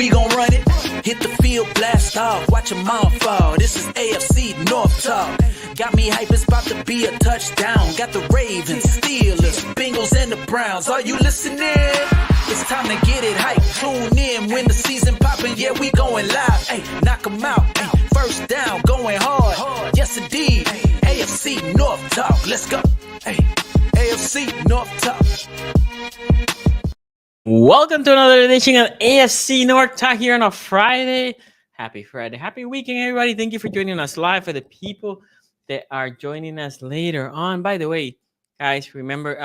we gon' run it. Hit the field, blast off, watch 'em all fall. This is AFC North talk. Got me hype, it's about to be a touchdown. Got the Ravens, Steelers, Bengals, and the Browns. Are you listening? It's time to get it hype. Tune in when the season poppin'. Yeah, we going live. Ay, knock 'em out. Ay, first down, going hard. Yes, indeed. AFC North talk. Let's go. Ay, AFC North talk. Welcome to another edition of AFC North Talk here on a Friday. Happy Friday. Happy weekend, everybody. Thank you for joining us live. For the people that are joining us later on, by the way, guys, remember,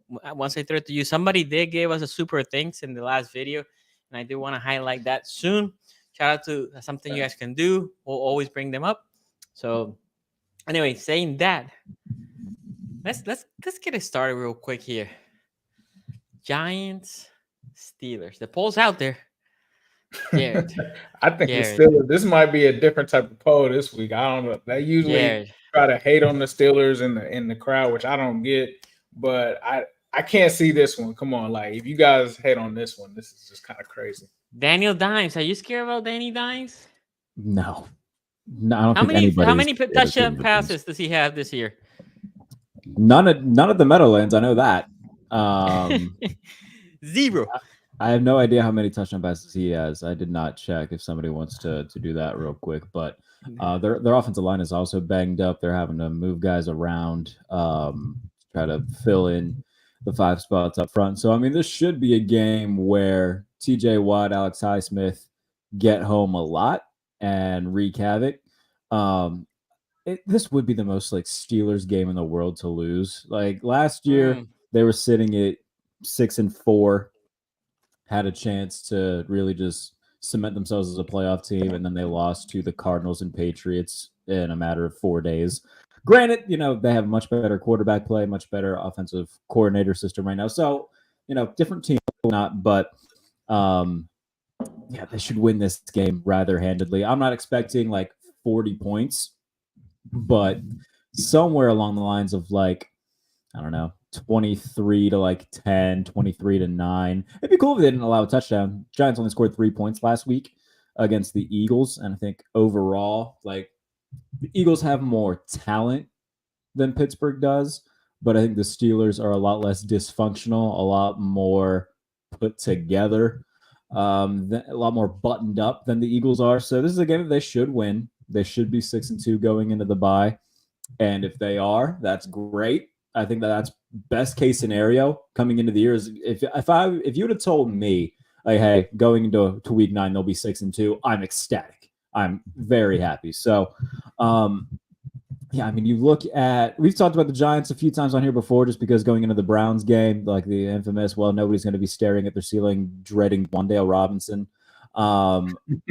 once I throw it to you, somebody did give us a super thanks in the last video, and I do want to highlight that soon. Shout out to something you guys can do. We'll always bring them up. So anyway, saying that, let's get it started real quick here. Giants, Steelers. The poll's out there. Jared. I think the Steelers. This might be a different type of poll this week. I don't know. They usually try to hate on the Steelers in the crowd, which I don't get. But I can't see this one. Come on, like if you guys hate on this one, this is just kind of crazy. Daniel Dimes. Are you scared about Danny Dimes? No, I don't think anybody. How many touchdown passes does he have this year? None of the Meadowlands. I know that. 0. I have no idea how many touchdown passes he has. I did not check if somebody wants to do that real quick. But their offensive line is also banged up. They're having to move guys around, try to fill in the 5 spots up front. So, I mean, this should be a game where TJ Watt, Alex Highsmith get home a lot and wreak havoc. This would be the most like Steelers game in the world to lose. Like last year, they were sitting at 6-4, had a chance to really just cement themselves as a playoff team, and then they lost to the Cardinals and Patriots in a matter of 4 days. Granted, they have much better quarterback play, much better offensive coordinator system right now. So, different team, but they should win this game rather handedly. I'm not expecting like 40 points, but somewhere along the lines of like, I don't know, 23 to like 10, 23 to 9. It'd be cool if they didn't allow a touchdown. Giants only scored 3 points last week against the Eagles. And I think overall, like the Eagles have more talent than Pittsburgh does, but I think the Steelers are a lot less dysfunctional, a lot more put together, a lot more buttoned up than the Eagles are. So this is a game that they should win. They should be 6-2 going into the bye. And if they are, that's great. I think that's best case scenario coming into the year. Is if you would have told me, like, hey, going into week 9 they'll be 6-2, I'm ecstatic. I'm very happy. So, I mean, you look at, we've talked about the Giants a few times on here before, just because going into the Browns game, like the infamous, well, nobody's going to be staring at their ceiling, dreading Wan'Dale Robinson.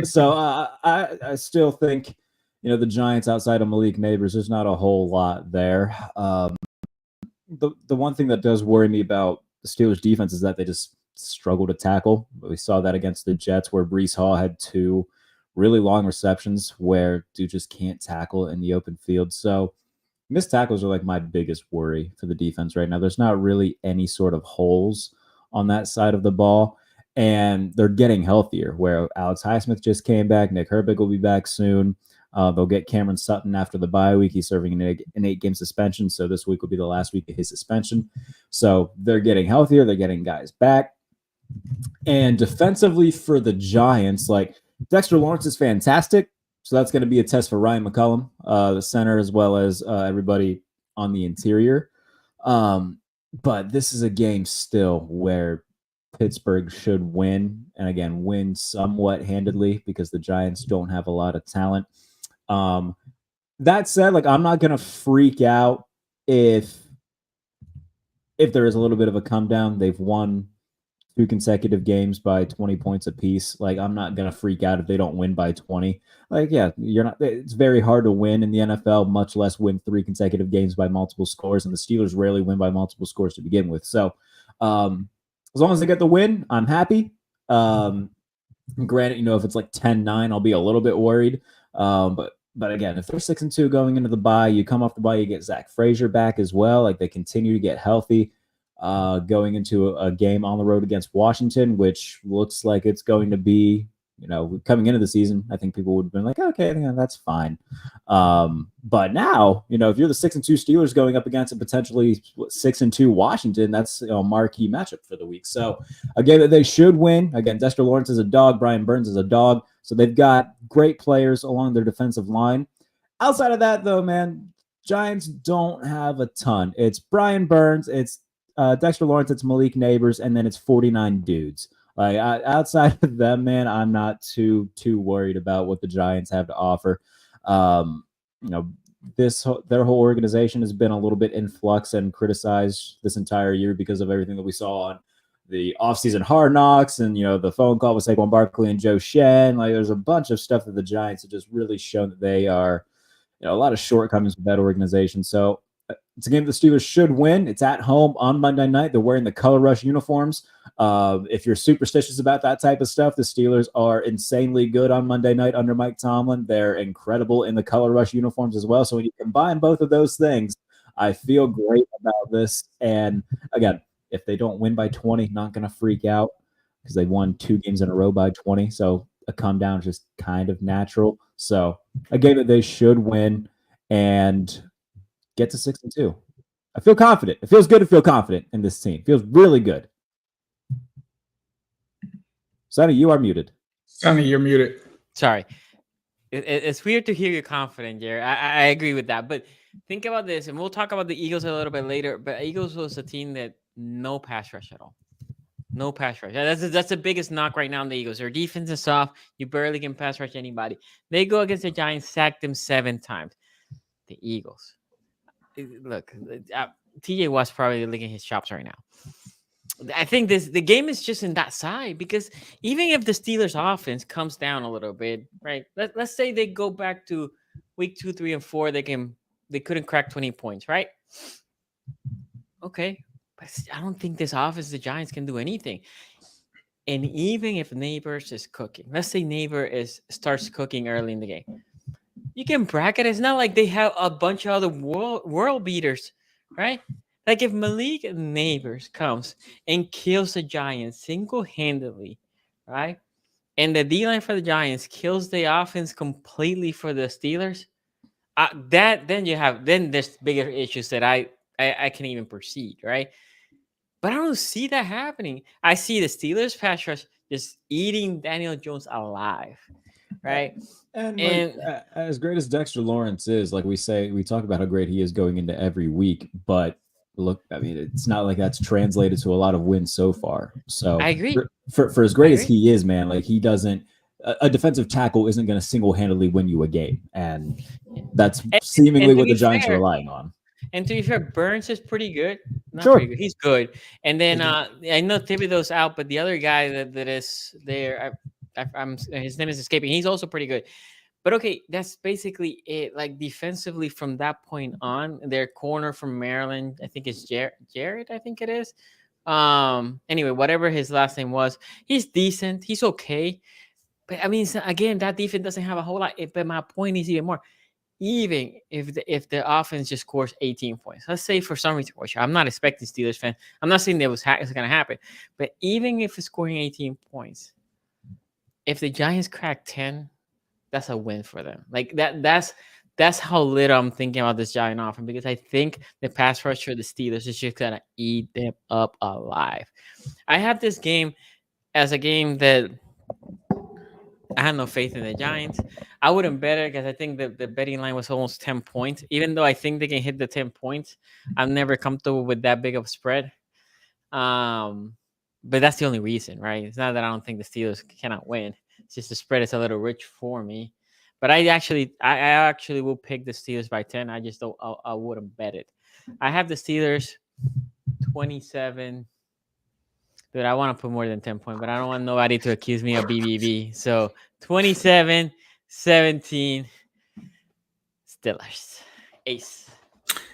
So I still think, the Giants outside of Malik Neighbors, there's not a whole lot there. The one thing that does worry me about the Steelers defense is that they just struggle to tackle. We saw that against the Jets, where Breece Hall had 2 really long receptions where dude just can't tackle in the open field. So missed tackles are like my biggest worry for the defense right now. There's not really any sort of holes on that side of the ball, and they're getting healthier, where Alex Highsmith just came back. Nick Herbig will be back soon. They'll get Cameron Sutton after the bye week. He's serving an 8-game suspension, so this week will be the last week of his suspension. So they're getting healthier. They're getting guys back. And defensively for the Giants, like Dexter Lawrence is fantastic, so that's going to be a test for Ryan McCollum, the center, as well as everybody on the interior. But this is a game still where Pittsburgh should win, and again, win somewhat handedly because the Giants don't have a lot of talent. That said, like I'm not gonna freak out if there is a little bit of a come down. They've won 2 consecutive games by 20 points apiece. Like I'm not gonna freak out if they don't win by 20. Like, yeah, you're not. It's very hard to win in the NFL, much less win 3 consecutive games by multiple scores. And the Steelers rarely win by multiple scores to begin with. So, as long as they get the win, I'm happy. Granted, if it's like 10-9, I'll be a little bit worried. But again, if they're 6-2 going into the bye, you come off the bye, you get Zach Frazier back as well. Like they continue to get healthy. going into a game on the road against Washington, which looks like it's going to be, coming into the season, I think people would have been like, okay, that's fine. But now, if you're the 6-2 Steelers going up against a potentially 6-2 Washington, that's a marquee matchup for the week. So a game that they should win. Again, Dexter Lawrence is a dog. Brian Burns is a dog. So they've got great players along their defensive line. Outside of that, though, man, Giants don't have a ton. It's Brian Burns, it's Dexter Lawrence, it's Malik Neighbors, and then it's 49 dudes. Like outside of them, man, I'm not too worried about what the Giants have to offer. Their whole organization has been a little bit in flux and criticized this entire year because of everything that we saw on the offseason Hard Knocks and the phone call with Saquon Barkley and Joe Shen. Like there's a bunch of stuff that the Giants have just really shown that they are, a lot of shortcomings with that organization. So it's a game the Steelers should win. It's at home on Monday night. They're wearing the Color Rush uniforms. If you're superstitious about that type of stuff, the Steelers are insanely good on Monday night under Mike Tomlin. They're incredible in the Color Rush uniforms as well. So when you combine both of those things, I feel great about this. And again, if they don't win by 20, not going to freak out because they won 2 games in a row by 20. So a come down is just kind of natural. So a game that they should win and get to 6-2. I feel confident. It feels good to feel confident in this team. It feels really good. Sonny, you are muted. Sonny, you're muted. Sorry. It's weird to hear you confident, Jerry. I agree with that. But think about this, and we'll talk about the Eagles a little bit later. But Eagles was a team that no pass rush at all. No pass rush. That's the biggest knock right now on the Eagles. Their defense is soft. You barely can pass rush anybody. They go against the Giants, sack them 7 times. The Eagles. Look, TJ Watt's probably licking his chops right now. I think the game is just in that side because even if the Steelers offense comes down a little bit, right? Let's say they go back to week 2, 3, and 4, they couldn't crack 20 points, right? Okay. But I don't think this offense, the Giants, can do anything. And even if Neighbors is cooking, let's say starts cooking early in the game, you can bracket. It's not like they have a bunch of other world beaters, right? Like if Malik Neighbors comes and kills the Giants single-handedly, right? And the D-line for the Giants kills the offense completely for the Steelers, then there's bigger issues that I can even proceed, right? But I don't see that happening. I see the Steelers pass rush just eating Daniel Jones alive, right? And as great as Dexter Lawrence is, like we talk about how great he is going into every week, but look, I mean, it's not like that's translated to a lot of wins so far. So I agree. For as great as he is, man, like he doesn't. A defensive tackle isn't going to single-handedly win you a game, and that's seemingly what the Giants are relying on. And to be fair, Burns is pretty good. Sure. Pretty good. He's good. And then I know Thibodeau's out, but the other guy that is there, his name is escaping. He's also pretty good. But okay, that's basically it. Like defensively from that point on, their corner from Maryland, I think it's Jared, I think it is. Anyway, whatever his last name was, he's decent. He's okay. But I mean, again, that defense doesn't have a whole lot. But my point is even more. Even if the offense just scores 18 points, let's say for some reason, which I'm not expecting Steelers fans, I'm not saying that it's going to happen, but even if it's scoring 18 points, if the Giants crack 10, that's a win for them. Like that's how little I'm thinking about this Giant offense because I think the pass rush for the Steelers is just going to eat them up alive. I have this game as a game that I have no faith in the Giants. I wouldn't bet it because I think the betting line was almost 10 points. Even though I think they can hit the 10 points, I'm never comfortable with that big of a spread. But that's the only reason, right? It's not that I don't think the Steelers cannot win. It's just the spread is a little rich for me. But I actually will pick the Steelers by 10. I just I wouldn't bet it. I have the Steelers 27. Dude, I want to put more than 10 points, but I don't want nobody to accuse me of BBB. So 27-17 Steelers. Ace.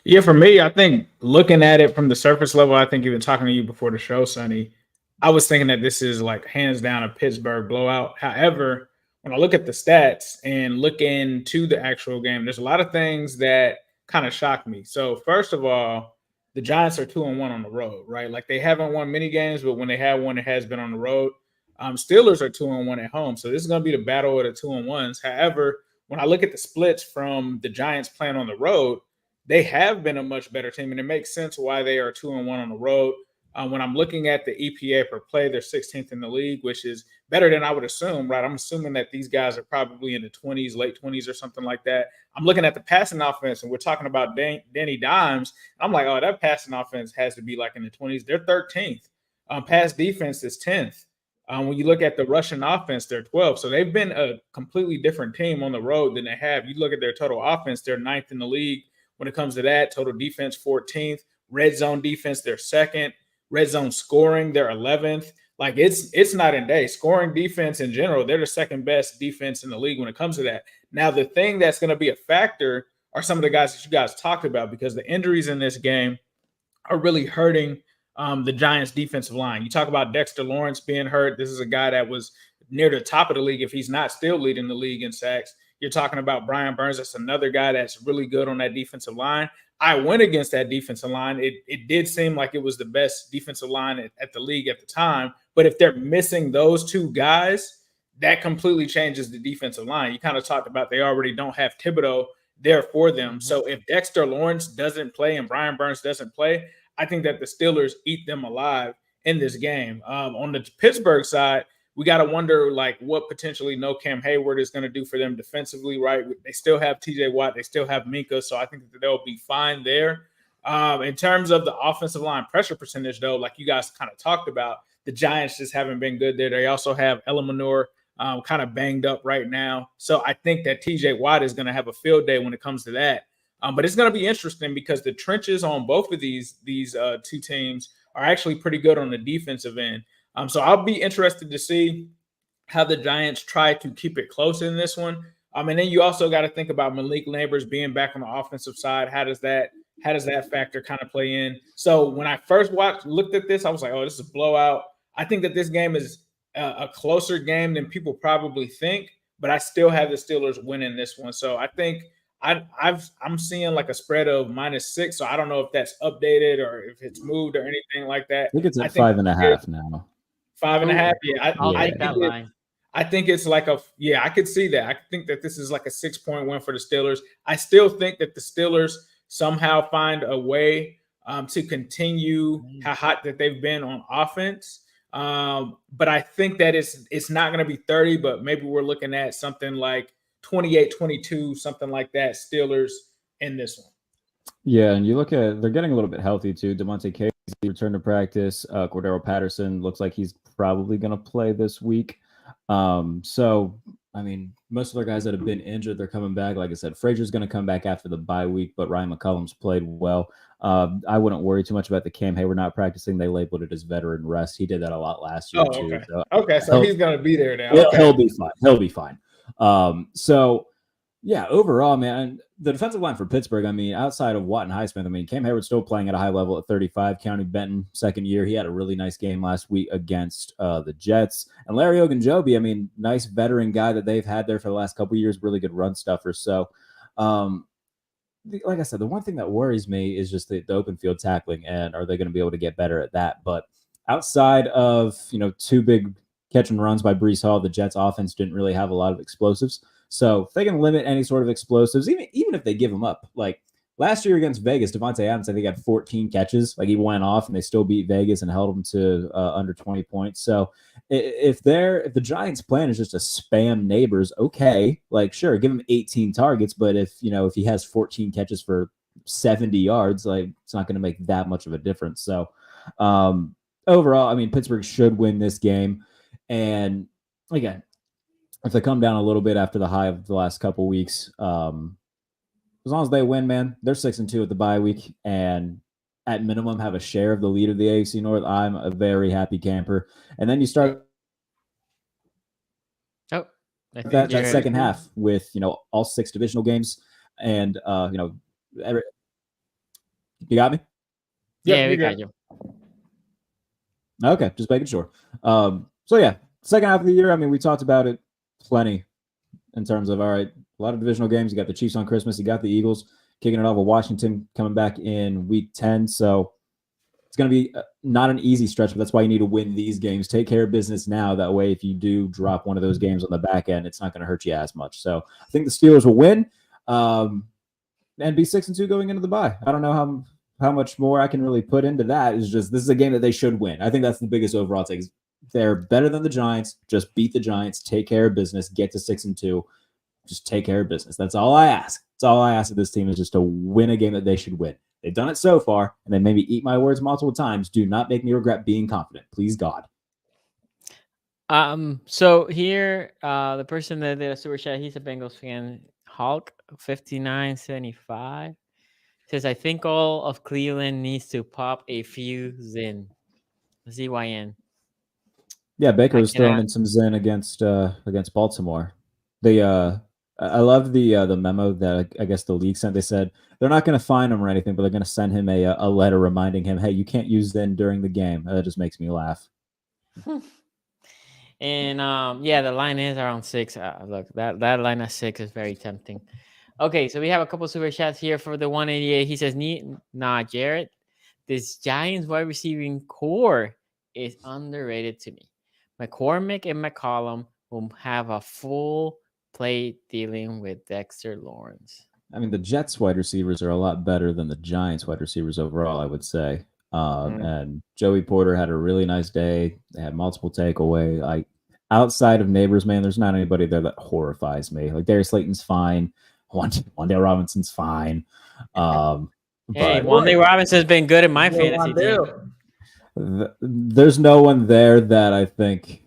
Yeah, for me, I think looking at it from the surface level, I think even talking to you before the show, Sonny, I was thinking that this is like hands down a Pittsburgh blowout. However, when I look at the stats and look into the actual game, there's a lot of things that kind of shock me. So first of all, the Giants are 2-1 on the road, right? Like they haven't won many games, but when they have one, it has been on the road. Steelers are 2-1 at home, so this is going to be the battle of the 2-1s. However, when I look at the splits from the Giants playing on the road, they have been a much better team, and it makes sense why they are 2-1 on the road. When I'm looking at the EPA per play, they're 16th in the league, which is better than I would assume, right? I'm assuming that these guys are probably in the 20s, late 20s or something like that. I'm looking at the passing offense, and we're talking about Danny Dimes. I'm like, oh, that passing offense has to be like in the 20s. They're 13th. Pass defense is 10th. When you look at the Russian offense, they're 12th. So they've been a completely different team on the road than they have. You look at their total offense, they're 9th in the league. When it comes to that, total defense 14th. Red zone defense, they're 2nd. Red zone scoring, they're 11th. Like it's night and day. Scoring defense in general, they're the second best defense in the league when it comes to that. Now, the thing that's going to be a factor are some of the guys that you guys talked about, because the injuries in this game are really hurting the Giants' defensive line. You talk about Dexter Lawrence being hurt. This is a guy that was near the top of the league if he's not still leading the league in sacks. You're talking about Brian Burns. That's another guy that's really good on that defensive line. I went against that defensive line. It did seem like it was the best defensive line at the league at the time. But if they're missing those two guys, that completely changes the defensive line. You kind of talked about they already don't have Thibodeau there for them. So if Dexter Lawrence doesn't play and Brian Burns doesn't play, I think that the Steelers eat them alive in this game. On the Pittsburgh side, we got to wonder like what potentially no Cam Hayward is going to do for them defensively, right? They still have TJ Watt. They still have Minka. So I think that they'll be fine there. In terms of the offensive line pressure percentage, though, like you guys kind of talked about, the Giants just haven't been good there. They also have Elamanor kind of banged up right now. So I think that TJ Watt is going to have a field day when it comes to that. But it's going to be interesting because the trenches on both of these two teams are actually pretty good on the defensive end. So I'll be interested to see how the Giants try to keep it close in this one. And then you also got to think about Malik Neighbors being back on the offensive side. How does that factor kind of play in? So when I first looked at this, I was like, oh, this is a blowout. I think that this game is a closer game than people probably think, but I still have the Steelers winning this one. So I think I'm seeing like a spread of -6. So I don't know if that's updated or if it's moved or anything like that. I think it's at 5.5 now. 5.5. Yeah, I'll take that line. I think it's like I could see that. I think that this is like a 6-point win for the Steelers. I still think that the Steelers somehow find a way to continue how hot that they've been on offense. But I think that it's not going to be 30, but maybe we're looking at something like 28-22, something like that, Steelers in this one. Yeah, and you look at they're getting a little bit healthy too. Devontae Casey returned to practice. Cordero Patterson looks like he's probably going to play this week. So, I mean, most of their guys that have been injured, they're coming back. Like I said, Frazier's going to come back after the bye week, but Ryan McCollum's played well. I wouldn't worry too much about the Cam Hayward not practicing. They labeled it as veteran rest. He did that a lot last year too. So he's going to be there now. He'll be fine. He'll be fine. So, yeah, overall, man, the defensive line for Pittsburgh, I mean, outside of Watt and Highsmith, I mean, Cam Hayward's still playing at a high level at 35. County Benton, second year. He had a really nice game last week against the Jets. And Larry Ogunjobi, I mean, nice veteran guy that they've had there for the last couple of years, really good run stuffer. So, like I said, the one thing that worries me is just the open field tackling, and are they going to be able to get better at that? But outside of, two big catch and runs by Breece Hall, the Jets offense didn't really have a lot of explosives. So if they can limit any sort of explosives, even if they give them up, like last year against Vegas, Devontae Adams, I think, had 14 catches. Like he went off and they still beat Vegas and held them to under 20 points. So if the Giants' plan is just to spam Neighbors, okay, like sure, give him 18 targets, but if he has 14 catches for 70 yards, like it's not going to make that much of a difference. So overall, I mean, Pittsburgh should win this game, and again, if they come down a little bit after the high of the last couple weeks, as long as they win, man, they're 6-2 at the bye week, and at minimum have a share of the lead of the AFC North. I'm a very happy camper. And then you start that second half with all 6 divisional games, and you got me. Yeah, we got you. Okay, just making sure. So yeah, second half of the year. I mean, we talked about it plenty in terms of, all right, a lot of divisional games. You got the Chiefs on Christmas. You got the Eagles. kicking it off with Washington coming back in week 10. So it's going to be not an easy stretch, but that's why you need to win these games. Take care of business now. That way, if you do drop one of those games on the back end, it's not going to hurt you as much. So I think the Steelers will win and be 6-2 going into the bye. I don't know how much more I can really put into that. It's just this is a game that they should win. I think that's the biggest overall take. They're better than the Giants. Just beat the Giants. Take care of business. Get to 6-2. Just take care of business. That's all I ask. That's all I ask of this team is just to win a game that they should win. They've done it so far, and they made me eat my words multiple times. Do not make me regret being confident. Please, God. So here, the person that did a super chat, he's a Bengals fan. Hulk 5975 says, I think all of Cleveland needs to pop a few Zyn. ZYN. Yeah, Baker was throwing in some Zyn against Baltimore. I love the memo that I guess the league sent. They said they're not going to fine him or anything, but they're going to send him a letter reminding him, hey, you can't use Zyn during the game. That just makes me laugh. And the line is around 6. Look, that line at 6 is very tempting. Okay, so we have a couple super chats here for the 188. He says, nah, Jared, this Giants wide receiving core is underrated to me. McCormick and McCollum will have a full play dealing with Dexter Lawrence. I mean, the Jets wide receivers are a lot better than the Giants wide receivers overall, I would say. And Joey Porter had a really nice day. They had multiple takeaway. Like outside of Neighbors, man, there's not anybody there that horrifies me. Like Darius Slayton's fine. Wandale Robinson's fine. Hey, Wandale Robinson's been good in my fantasy team. There's no one there that I think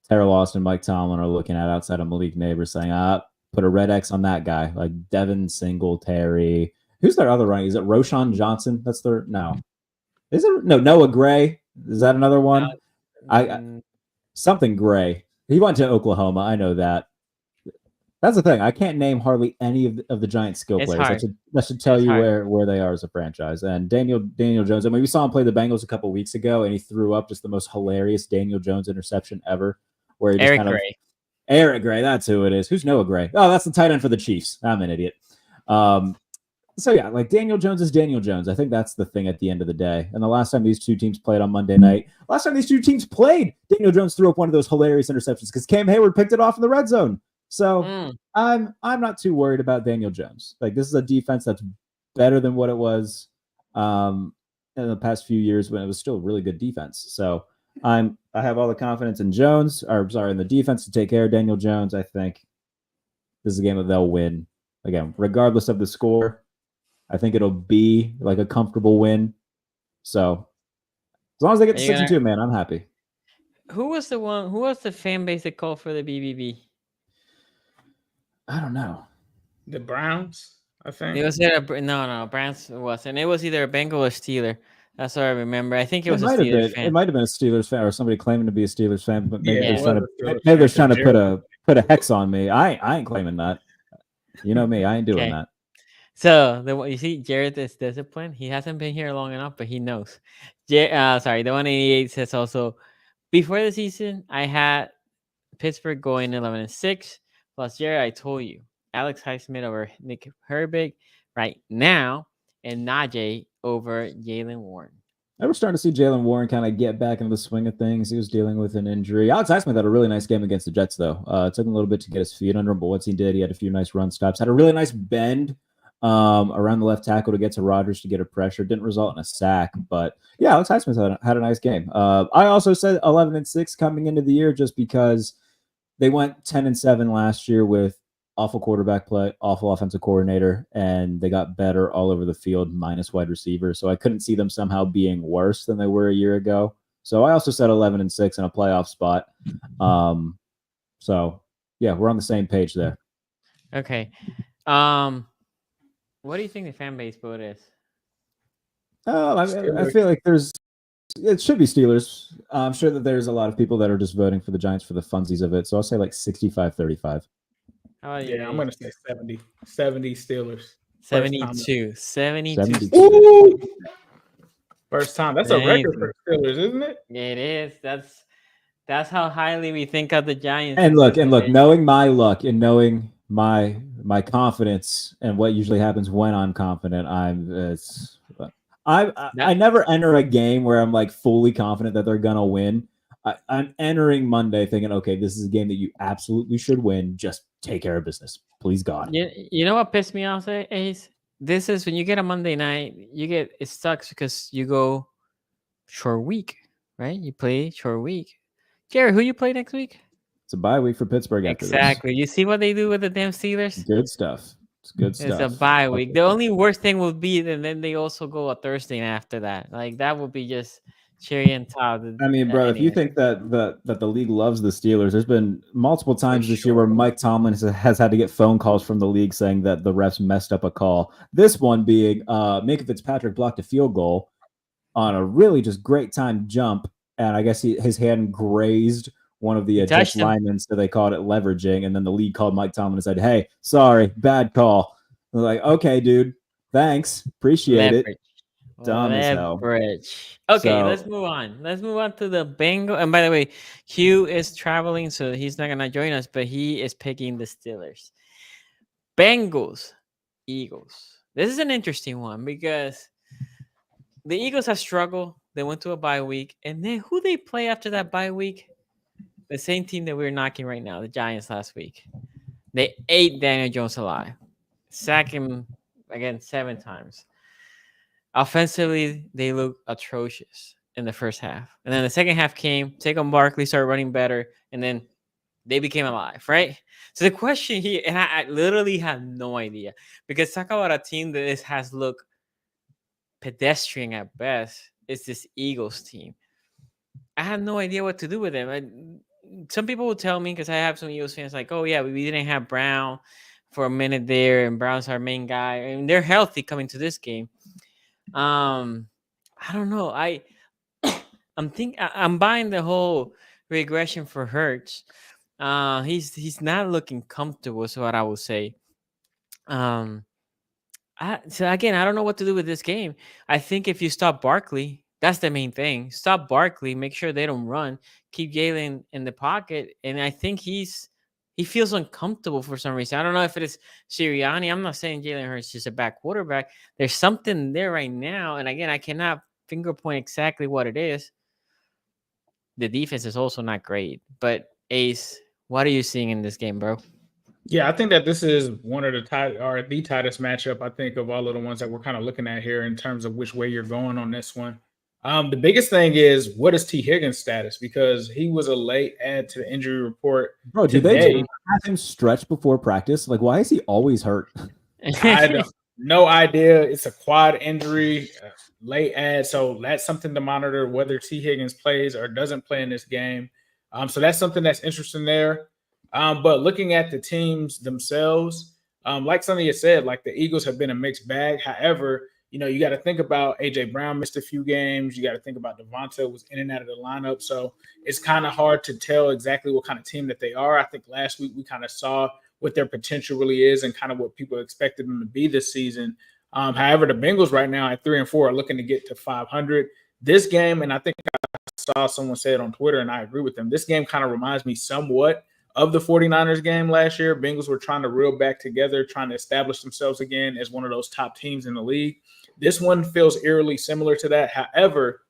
Terrell Austin, Mike Tomlin are looking at outside of Malik Neighbors saying, put a red X on that guy. Like Devin Singletary. Who's their other running? Is it Roshan Johnson? That's their no. Is it no Noah Gray? Is that another one? Something Gray. He went to Oklahoma. I know that. That's the thing. I can't name hardly any of the Giants skill players. That should tell you where they are as a franchise. And Daniel Jones. I mean, we saw him play the Bengals a couple weeks ago, and he threw up just the most hilarious Daniel Jones interception ever. Where he just Eric Gray. That's who it is. Who's Noah Gray? Oh, that's the tight end for the Chiefs. I'm an idiot. So yeah, like Daniel Jones is Daniel Jones. I think that's the thing at the end of the day. And the last time these two teams played on Monday night, Daniel Jones threw up one of those hilarious interceptions because Cam Hayward picked it off in the red zone. So I'm not too worried about Daniel Jones. Like this is a defense that's better than what it was in the past few years when it was still a really good defense. So I have all the confidence in in the defense to take care of Daniel Jones. I think this is a game that they'll win. Again, regardless of the score, I think it'll be like a comfortable win. So as long as they get to 6-2, man, I'm happy. Who was the fan base that called for the BBB? I don't know. The Browns, I think. It was no, Browns wasn't. It was either a Bengal or Steeler. That's what I remember. I think it was a Steelers fan. It might have been a Steelers fan or somebody claiming to be a Steelers fan, but maybe they're trying to put a hex on me. I ain't claiming that. You know me, I ain't doing that. So you see, Jared is disciplined. He hasn't been here long enough, but he knows. The 188 says also, before the season, I had Pittsburgh going 11-6. Plus, Jared, I told you, Alex Highsmith over Nick Herbig right now, and Najee over Jaylen Warren. I was starting to see Jaylen Warren kind of get back into the swing of things. He was dealing with an injury. Alex Highsmith had a really nice game against the Jets, though. It took him a little bit to get his feet under him, but once he did, he had a few nice run stops. Had a really nice bend around the left tackle to get to Rodgers to get a pressure. Didn't result in a sack, but yeah, Alex Highsmith had a nice game. I also said 11-6 coming into the year just because they went 10-7 last year with awful quarterback play, awful offensive coordinator, and they got better all over the field minus wide receiver. So I couldn't see them somehow being worse than they were a year ago. So I also said 11-6 in a playoff spot. So yeah, we're on the same page there. Okay. What do you think the fan base vote is? I feel like it should be Steelers. I'm sure that there's a lot of people that are just voting for the Giants for the funsies of it. So I'll say like 65-35. Yeah, I'm going to say 70 Steelers. 72. First time. That's a record for Steelers, isn't it? It is. That's how highly we think of the Giants. And look, knowing my luck and knowing my my confidence and what usually happens when I'm confident, I never enter a game where I'm like fully confident that they're gonna win. I'm entering Monday thinking, okay, this is a game that you absolutely should win. Just take care of business, please God. You know what pissed me off, Ace? This is when you get a Monday night, it sucks because you go short week, right? You play short week. Jerry, who you play next week? It's a bye week for Pittsburgh after Exactly. You see what they do with the damn Steelers? this. Good stuff. It's good stuff. It's a bye week. The only worst thing would be, and then they also go a Thursday after that. Like that would be just cherry and top. I mean, bro, if you think that the league loves the Steelers, there's been multiple times this year where Mike Tomlin has had to get phone calls from the league saying that the refs messed up a call. This one being Minka Fitzpatrick blocked a field goal on a really just great timed jump, and I guess his hand grazed one of the Jets linemen, so they called it leveraging, and then the league called Mike Tomlin and said, "Hey, sorry, bad call." I was like, "Okay, dude, thanks, appreciate it." Dumb as hell. Okay, let's move on. Let's move on to the Bengals. And by the way, Hugh is traveling, so he's not gonna join us, but he is picking the Steelers. Bengals, Eagles. This is an interesting one because the Eagles have struggled. They went to a bye week, and then who they play after that bye week? The same team that we're knocking right now, the Giants last week. They ate Daniel Jones alive. Sack him again 7 times. Offensively, they look atrocious in the first half. And then the second half came, Saquon Barkley started running better, and then they became alive, right? So the question here, and I literally have no idea, because talk about a team that has looked pedestrian at best, is this Eagles team. I have no idea what to do with them. Some people will tell me, because I have some Eagles fans like, oh yeah, we didn't have Brown for a minute there, and Brown's our main guy, and they're healthy coming to this game. I don't know. I'm buying the whole regression for Hurts. He's not looking comfortable, is what I will say. So again, I don't know what to do with this game. I think if you stop Barkley, that's the main thing. Stop Barkley, make sure they don't run, keep Jalen in the pocket, and I think he feels uncomfortable for some reason. I don't know if it is Sirianni. I'm not saying Jalen Hurts is a bad quarterback. There's something there right now, and again, I cannot finger point exactly what it is. The defense is also not great, but Ace, what are you seeing in this game, bro? Yeah, I think that this is one of the tightest matchup, I think, of all of the ones that we're kind of looking at here in terms of which way you're going on this one. The biggest thing is, what is T. Higgins' status? Because he was a late add to the injury report. Bro, did they have him stretch before practice? Like, why is he always hurt? I don't, no idea. It's a quad injury, late add. So that's something to monitor, whether T. Higgins plays or doesn't play in this game. So that's something that's interesting there. But looking at the teams themselves, like something you said, like the Eagles have been a mixed bag. However, you got to think about A.J. Brown missed a few games. You got to think about Devonta was in and out of the lineup. So it's kind of hard to tell exactly what kind of team that they are. I think last week we kind of saw what their potential really is and kind of what people expected them to be this season. However, the Bengals right now at 3-4 are looking to get to 500. This game, and I think I saw someone say it on Twitter, and I agree with them, this game kind of reminds me somewhat of the 49ers game last year. Bengals were trying to reel back together, trying to establish themselves again as one of those top teams in the league. This one feels eerily similar to that. However,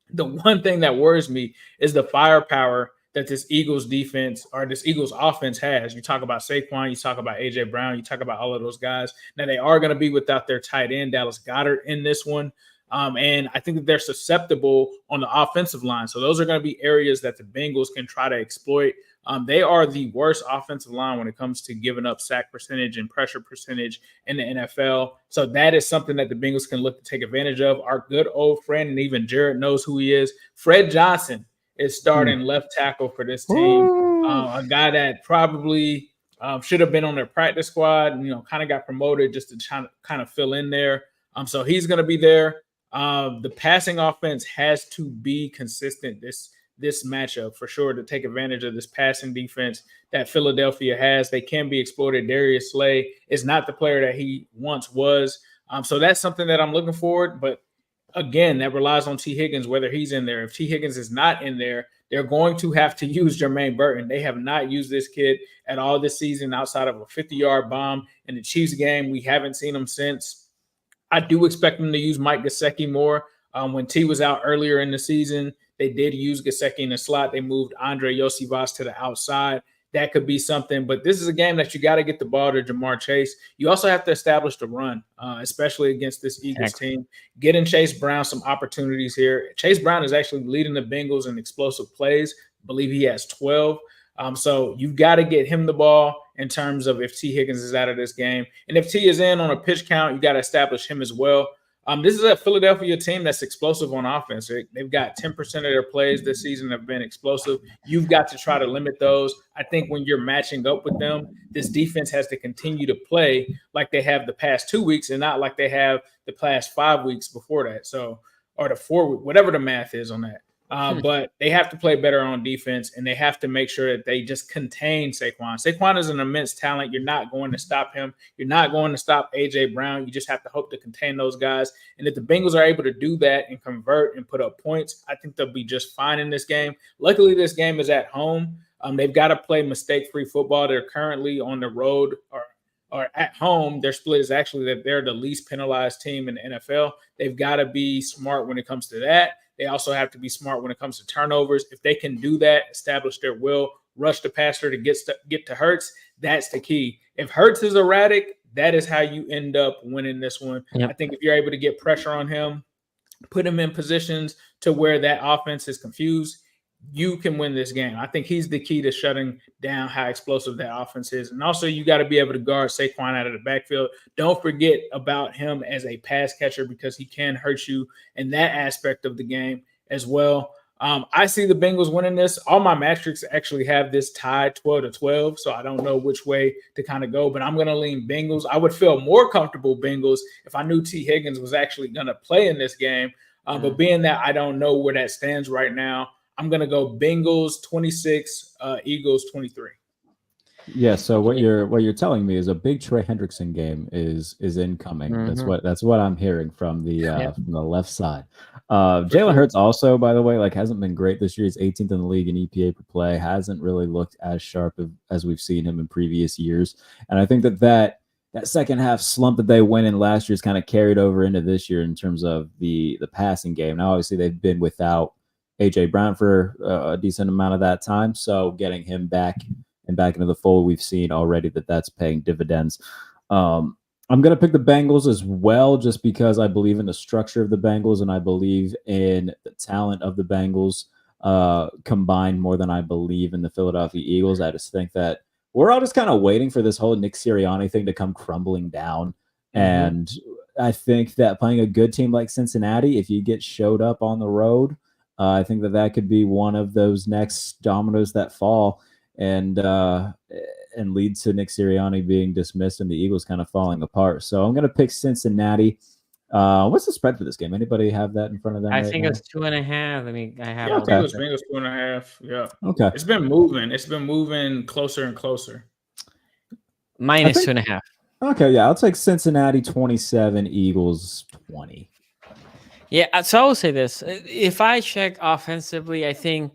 the one thing that worries me is the firepower that this Eagles defense or this Eagles offense has. You talk about Saquon, you talk about A.J. Brown, you talk about all of those guys. Now, they are going to be without their tight end, Dallas Goedert, in this one. And I think that they're susceptible on the offensive line. So those are going to be areas that the Bengals can try to exploit. They are the worst offensive line when it comes to giving up sack percentage and pressure percentage in the NFL. So that is something that the Bengals can look to take advantage of. Our good old friend, and even Jared knows who he is, Fred Johnson is starting left tackle for this team. A guy that probably should have been on their practice squad, kind of got promoted just to kind of fill in there. So he's going to be there. The passing offense has to be consistent this matchup for sure to take advantage of this passing defense that Philadelphia has. They can be exploited. Darius Slay is not the player that he once was. So that's something that I'm looking forward. But again, that relies on T. Higgins, whether he's in there. If T. Higgins is not in there, they're going to have to use Jermaine Burton. They have not used this kid at all this season outside of a 50-yard bomb in the Chiefs game. We haven't seen him since. I do expect them to use Mike Gesicki more. When T was out earlier in the season, they did use Gesicki in the slot. They moved Andre Yosivas to the outside. That could be something. But this is a game that you got to get the ball to Jamar Chase. You also have to establish the run, especially against this Eagles team. Getting Chase Brown some opportunities here. Chase Brown is actually leading the Bengals in explosive plays. I believe he has 12. So you've got to get him the ball in terms of if T. Higgins is out of this game. And if T is in on a pitch count, you got to establish him as well. This is a Philadelphia team that's explosive on offense. They've got 10% of their plays this season have been explosive. You've got to try to limit those. I think when you're matching up with them, this defense has to continue to play like they have the past 2 weeks and not like they have the past 5 weeks before that. So, or the 4 weeks, whatever the math is on that. But they have to play better on defense, and they have to make sure that they just contain Saquon. Saquon is an immense talent. You're not going to stop him. You're not going to stop A.J. Brown. You just have to hope to contain those guys. And if the Bengals are able to do that and convert and put up points, I think they'll be just fine in this game. Luckily, this game is at home. They've got to play mistake-free football. They're currently on the road or at home. Their split is actually that they're the least penalized team in the NFL. They've got to be smart when it comes to that. They also have to be smart when it comes to turnovers. If they can do that, establish their will, rush the passer to get to Hurts, that's the key. If Hurts is erratic, that is how you end up winning this one. Yep. I think if you're able to get pressure on him, put him in positions to where that offense is confused, you can win this game. I think he's the key to shutting down how explosive that offense is. And also, you got to be able to guard Saquon out of the backfield. Don't forget about him as a pass catcher because he can hurt you in that aspect of the game as well. I see the Bengals winning this. All my metrics actually have this tied 12-12, so I don't know which way to kind of go, but I'm going to lean Bengals. I would feel more comfortable Bengals if I knew T. Higgins was actually going to play in this game. But being that I don't know where that stands right now, I'm going to go Bengals 26, Eagles 23. Yeah, so what you're telling me is a big Trey Hendrickson game is incoming. Mm-hmm. That's what I'm hearing from the left side. Jalen Hurts also, by the way, hasn't been great this year. He's 18th in the league in EPA per play. Hasn't really looked as sharp as we've seen him in previous years. And I think that second half slump that they went in last year is kind of carried over into this year in terms of the passing game. Now, obviously, they've been without A.J. Brown for a decent amount of that time. So getting him back into the fold, we've seen already that's paying dividends. I'm going to pick the Bengals as well, just because I believe in the structure of the Bengals and I believe in the talent of the Bengals combined more than I believe in the Philadelphia Eagles. I just think that we're all just kind of waiting for this whole Nick Sirianni thing to come crumbling down. Mm-hmm. And I think that playing a good team like Cincinnati, if you get showed up on the road, I think that could be one of those next dominoes that fall and lead to Nick Sirianni being dismissed and the Eagles kind of falling apart. So I'm going to pick Cincinnati. What's the spread for this game? Anybody have that in front of them? I think it's 2.5. I have. Yeah, I think it was Bengals 2.5. Yeah. Okay. It's been moving. It's been moving closer and closer. Minus 2.5. Okay, yeah, I'll take Cincinnati 27, Eagles 20. Yeah, so I will say this. If I check offensively, I think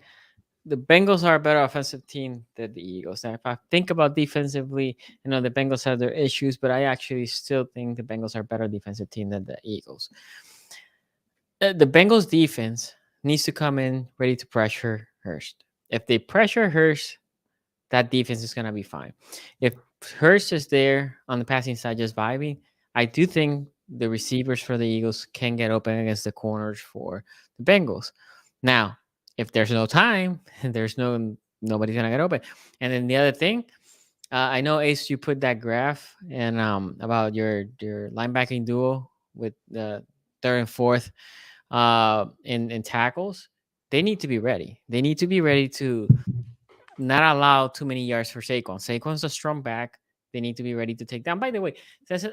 the Bengals are a better offensive team than the Eagles. Now, if I think about defensively, the Bengals have their issues, but I actually still think the Bengals are a better defensive team than the Eagles. The Bengals defense needs to come in ready to pressure Hurst. If they pressure Hurst, that defense is going to be fine. If Hurst is there on the passing side just vibing, I do think the receivers for the Eagles can get open against the corners for the Bengals. Now, if there's no time, there's nobody's gonna get open. And then the other thing, I know Ace, you put that graph and about your linebacking duo with the third and fourth in tackles. They need to be ready. They need to be ready to not allow too many yards for Saquon. Saquon's a strong back. They need to be ready to take down. By the way,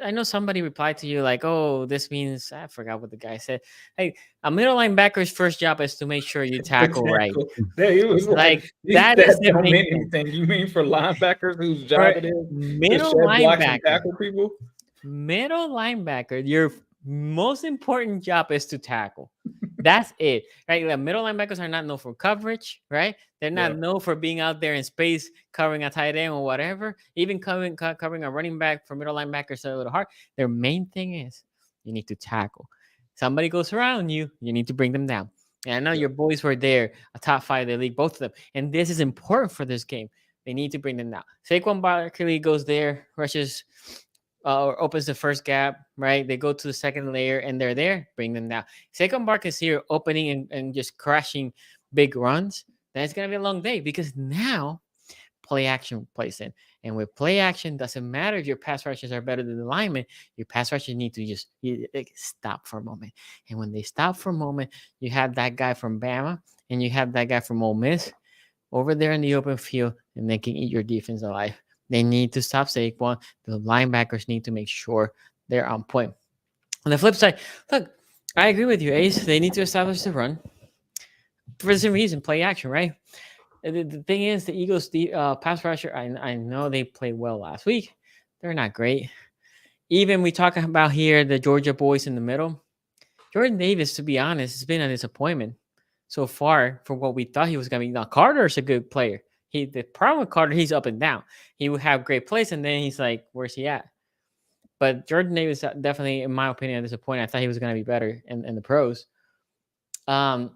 I know somebody replied to you like, oh, this means, I forgot what the guy said. Hey, a middle linebacker's first job is to make sure you tackle right. Yeah, he was like that is don't mean anything. You mean for linebackers whose job it is middle linebacker, tackle people? Middle linebacker, your most important job is to tackle. That's it, right? The middle linebackers are not known for coverage, right? They're not known for being out there in space covering a tight end or whatever. Even covering a running back for middle linebackers are a little hard. Their main thing is you need to tackle. Somebody goes around you, you need to bring them down. And I know your boys were there, a top 5 of the league, both of them. And this is important for this game. They need to bring them down. Saquon Barkley goes there, rushes or opens the first gap, right? They go to the second layer and they're there, bring them down. Saquon Barkley is here opening and just crashing big runs. Then it's going to be a long day because now play action plays in. And with play action, doesn't matter if your pass rushes are better than the linemen. Your pass rushes need to just stop for a moment. And when they stop for a moment, you have that guy from Bama and you have that guy from Ole Miss over there in the open field, and they can eat your defense alive. They need to stop Saquon. The linebackers need to make sure they're on point. On the flip side, look, I agree with you, Ace. They need to establish the run. For the same reason, play action, right? The thing is, the Eagles pass rusher, I know they played well last week. They're not great. Even we talk about here the Georgia boys in the middle. Jordan Davis, to be honest, has been a disappointment so far for what we thought he was going to be. Now, Carter's a good player. The problem with Carter, he's up and down. He would have great plays, and then he's like, where's he at? But Jordan Davis, definitely, in my opinion, disappointed. I thought he was going to be better in the pros. I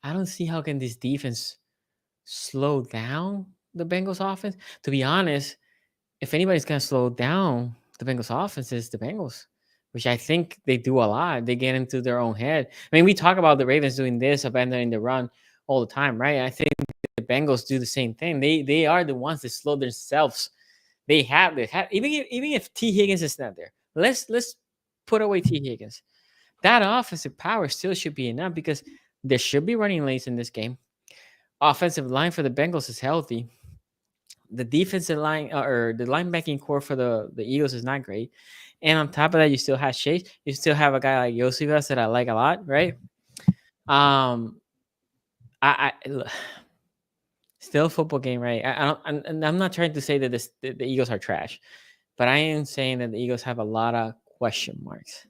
don't see how can this defense slow down the Bengals offense. To be honest, if anybody's going to slow down the Bengals offense, it's the Bengals, which I think they do a lot. They get into their own head. I mean, we talk about the Ravens doing this, abandoning the run all the time, right? I think the Bengals do the same thing. They are the ones that slow themselves. They have even if T. Higgins is not there. Let's put away T. Higgins. That offensive power still should be enough because there should be running lanes in this game. Offensive line for the Bengals is healthy. The defensive line or the linebacking core for the Eagles is not great. And on top of that, you still have Chase. You still have a guy like Josivas that I like a lot, right? I still a football game, right? I'm not trying to say that the Eagles are trash, but I am saying that the Eagles have a lot of question marks.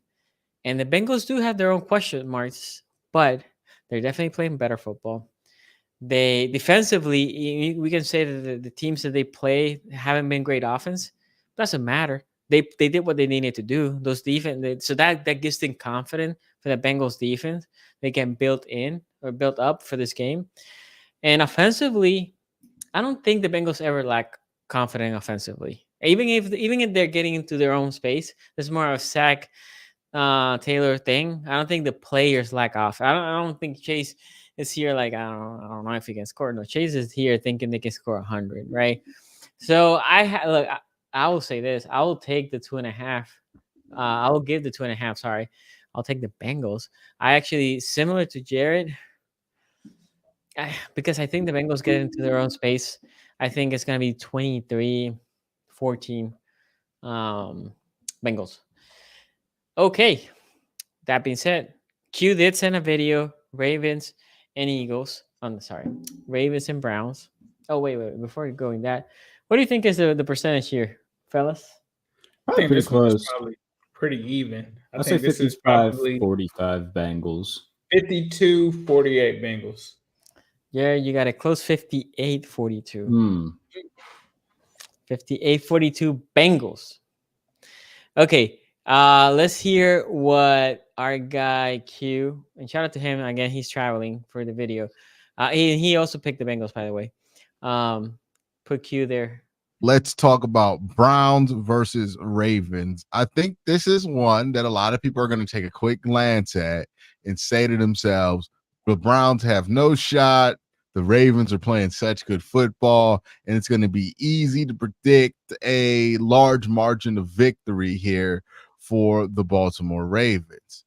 And the Bengals do have their own question marks, but they're definitely playing better football. They defensively, we can say that the teams that they play haven't been great offense. Doesn't matter. They did what they needed to do. Those defense, so that gives them confidence for the Bengals defense. They can build up for this game. And offensively, I don't think the Bengals ever lack confidence offensively. Even if they're getting into their own space, it's more of a Zach Taylor thing. I don't think the players lack off. I don't think Chase is here like I don't know if he can score. No, Chase is here thinking they can score 100, right? So I will say this. I will take the 2.5. I will give the 2.5. Sorry, I'll take the Bengals. I actually similar to Jared. Because I think the Bengals get into their own space. I think it's going to be 23-14 Bengals. Okay. That being said, Q did send a video, Ravens and Eagles. Ravens and Browns. Oh, wait. Before going that, what do you think is the percentage here, fellas? I think this one's probably pretty even. I think this is probably 45 Bengals. 52-48 Bengals. Yeah, you got a close 58-42. 58-42 Bengals. Okay, let's hear what our guy Q, and shout out to him again. He's traveling for the video. He also picked the Bengals, by the way. Put Q there. Let's talk about Browns versus Ravens. I think this is one that a lot of people are going to take a quick glance at and say to themselves, the Browns have no shot. The Ravens are playing such good football, and it's going to be easy to predict a large margin of victory here for the Baltimore Ravens.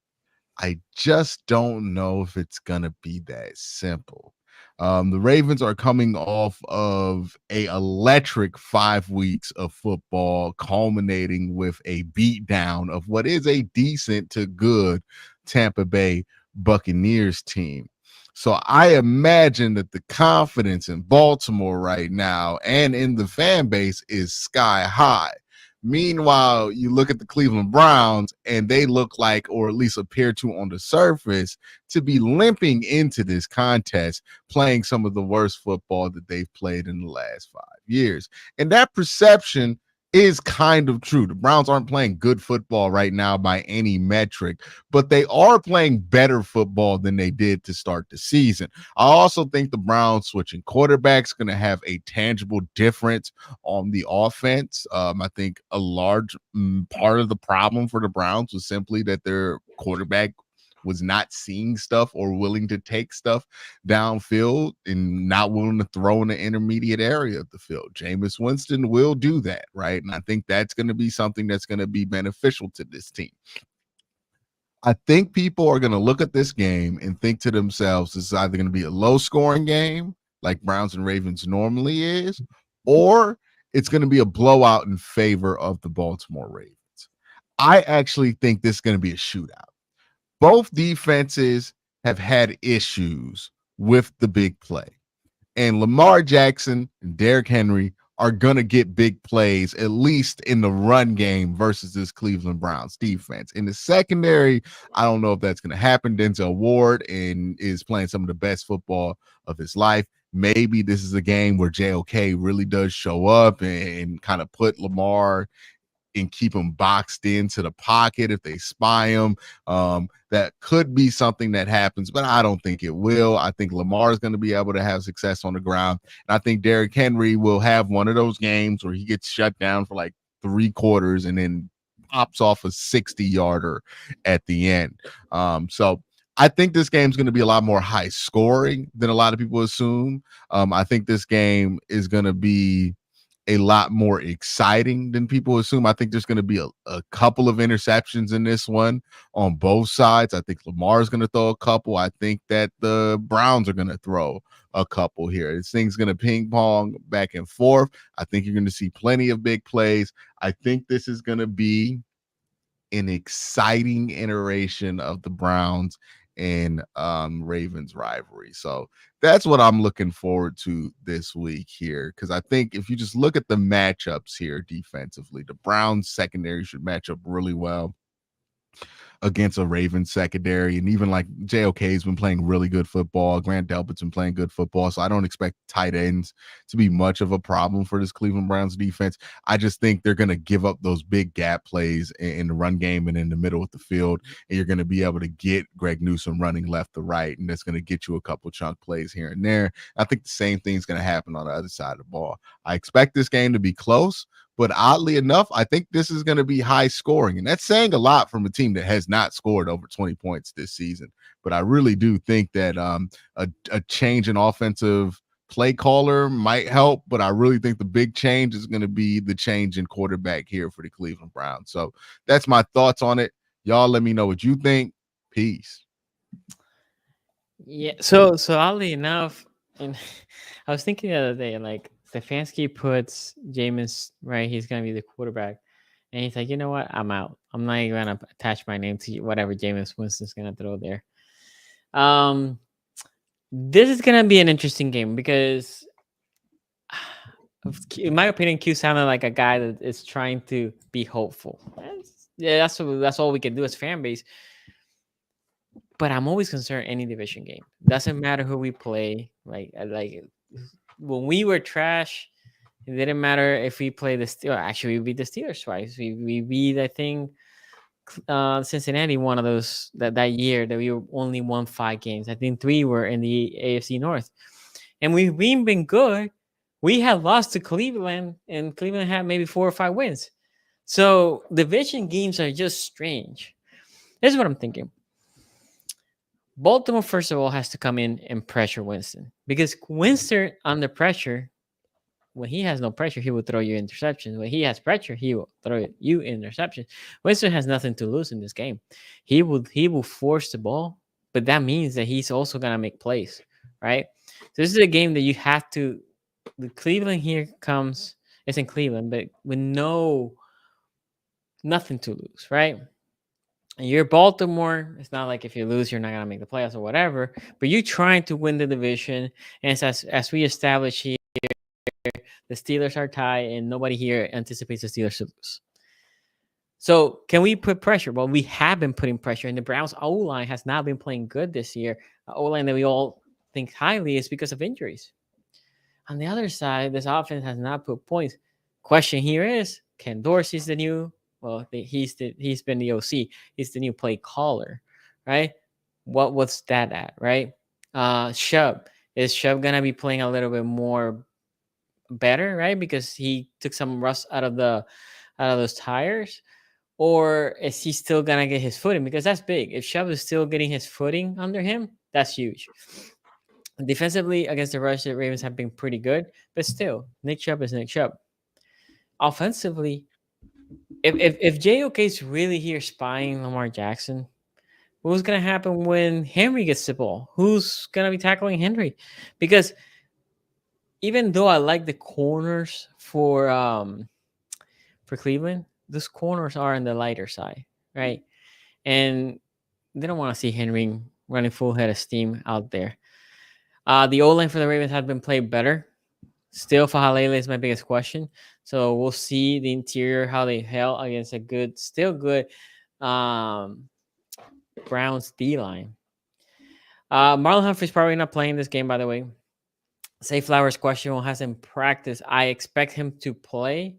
I just don't know if it's going to be that simple. The Ravens are coming off of an electric 5 weeks of football, culminating with a beatdown of what is a decent to good Tampa Bay Buccaneers team. So I imagine that the confidence in Baltimore right now and in the fan base is sky high. Meanwhile, you look at the Cleveland Browns and they look like, or at least appear to on the surface, to be limping into this contest, playing some of the worst football that they've played in the last 5 years. And that perception is kind of true. The Browns aren't playing good football right now by any metric, but they are playing better football than they did to start the season. I also think the Browns switching quarterbacks going to have a tangible difference on the offense. I think a large part of the problem for the Browns was simply that their quarterback was not seeing stuff or willing to take stuff downfield and not willing to throw in the intermediate area of the field. Jameis Winston will do that, right? And I think that's going to be something that's going to be beneficial to this team. I think people are going to look at this game and think to themselves, this is either going to be a low-scoring game, like Browns and Ravens normally is, or it's going to be a blowout in favor of the Baltimore Ravens. I actually think this is going to be a shootout. Both defenses have had issues with the big play. And Lamar Jackson and Derrick Henry are going to get big plays, at least in the run game versus this Cleveland Browns defense. In the secondary, I don't know if that's going to happen. Denzel Ward is playing some of the best football of his life. Maybe this is a game where JOK really does show up and kind of put Lamar and keep him boxed into the pocket if they spy him. That could be something that happens, but I don't think it will. I think Lamar is going to be able to have success on the ground. And I think Derrick Henry will have one of those games where he gets shut down for like 3 quarters and then pops off a 60-yarder at the end. So I think this game's going to be a lot more high scoring than a lot of people assume. I think this game is going to be a lot more exciting than people assume. I think there's going to be a couple of interceptions in this one on both sides. I think Lamar is going to throw a couple. I think that the Browns are going to throw a couple here. This thing's going to ping pong back and forth. I think you're going to see plenty of big plays. I think this is going to be an exciting iteration of the Browns and Ravens rivalry. So that's what I'm looking forward to this week here, because I think if you just look at the matchups here defensively, the Browns secondary should match up really well against a Ravens secondary. And even like JOK has been playing really good football. Grant Delpit's been playing good football. So I don't expect tight ends to be much of a problem for this Cleveland Browns defense. I just think they're going to give up those big gap plays in the run game and in the middle of the field. And you're going to be able to get Greg Newsome running left to right. And that's going to get you a couple chunk plays here and there. I think the same thing's going to happen on the other side of the ball. I expect this game to be close, but oddly enough, I think this is going to be high scoring. And that's saying a lot from a team that has not scored over 20 points this season. But I really do think that a change in offensive play caller might help. But I really think the big change is going to be the change in quarterback here for the Cleveland Browns. So that's my thoughts on it. Y'all let me know what you think. Peace. Yeah. So oddly enough, and I was thinking the other day, like, Stefanski puts Jameis, right? He's going to be the quarterback. And he's like, you know what? I'm out. I'm not even going to attach my name to whatever Jameis Winston's going to throw there. This is going to be an interesting game because, in my opinion, Q sounded like a guy that is trying to be hopeful. Yeah, that's all we can do as fan base. But I'm always concerned any division game. Doesn't matter who we play. Like when we were trash, it didn't matter if we played the Steelers. Actually, we beat the Steelers twice. We beat, I think, Cincinnati one of those that year that we only won 5 games. I think 3 were in the AFC North. And we've been good. We had lost to Cleveland, and Cleveland had maybe 4 or 5 wins. So division games are just strange. This is what I'm thinking. Baltimore, first of all, has to come in and pressure Winston, because Winston under pressure, when he has no pressure, he will throw you interceptions. When he has pressure, he will throw you interceptions. Winston has nothing to lose in this game. He will force the ball, but that means that he's also gonna make plays, right? So this is a game that you have to. The Cleveland here comes. It's in Cleveland, but with nothing to lose, right? And you're Baltimore. It's not like if you lose, you're not gonna make the playoffs or whatever. But you're trying to win the division, and as we establish here, the Steelers are tied, and nobody here anticipates the Steelers to lose. So can we put pressure? Well, we have been putting pressure, and the Browns O-line has not been playing good this year. O-line that we all think highly is because of injuries. On the other side, this offense has not put points. Question here is, Ken Dorsey's the new, well, he's been the OC. He's the new play caller, right? What's that at, right? Shub. Is Shub gonna be playing a little bit more better, right? Because he took some rust out of those tires, or is he still gonna get his footing? Because that's big. If Shub is still getting his footing under him, that's huge. Defensively against the rush, the Ravens have been pretty good, but still, Nick Chubb is Nick Chubb. Offensively, if JOK is really here spying Lamar Jackson, what's gonna happen when Henry gets the ball? Who's gonna be tackling Henry? Because even though I like the corners for Cleveland, those corners are on the lighter side, right? And they don't want to see Henry running full head of steam out there. The O-line for the Ravens has been played better. Still, Fahalele is my biggest question. So we'll see the interior, how they held against a still good Browns D-line. Marlon Humphrey's probably not playing this game, by the way. Say Flowers questionable, hasn't practiced. I expect him to play,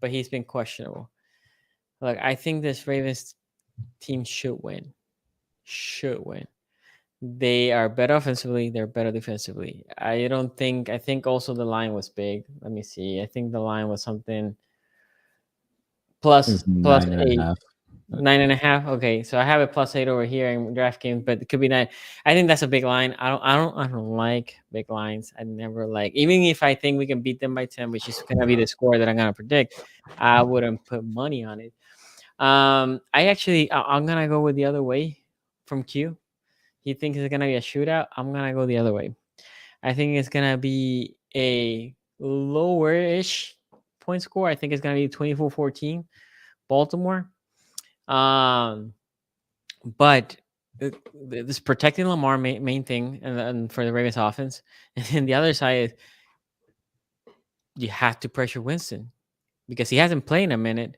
but he's been questionable. Look, I think this Ravens team should win. They are better offensively. They're better defensively. I think also the line was big. Let me see. I think the line was something plus 8. 9.5. Okay, so I have it +8 over here in DraftKings, but it could be 9. I think that's a big line. I don't like big lines. I never like, even if I think we can beat them by 10, which is gonna be the score that I'm gonna predict, I wouldn't put money on it. I'm gonna go with the other way from Q. He thinks it's gonna be a shootout. I'm gonna go the other way. I think it's gonna be a lower-ish point score. I think it's gonna be 24-14, Baltimore. But this protecting Lamar main thing, and for the Ravens offense, and then the other side is you have to pressure Winston because he hasn't played in a minute,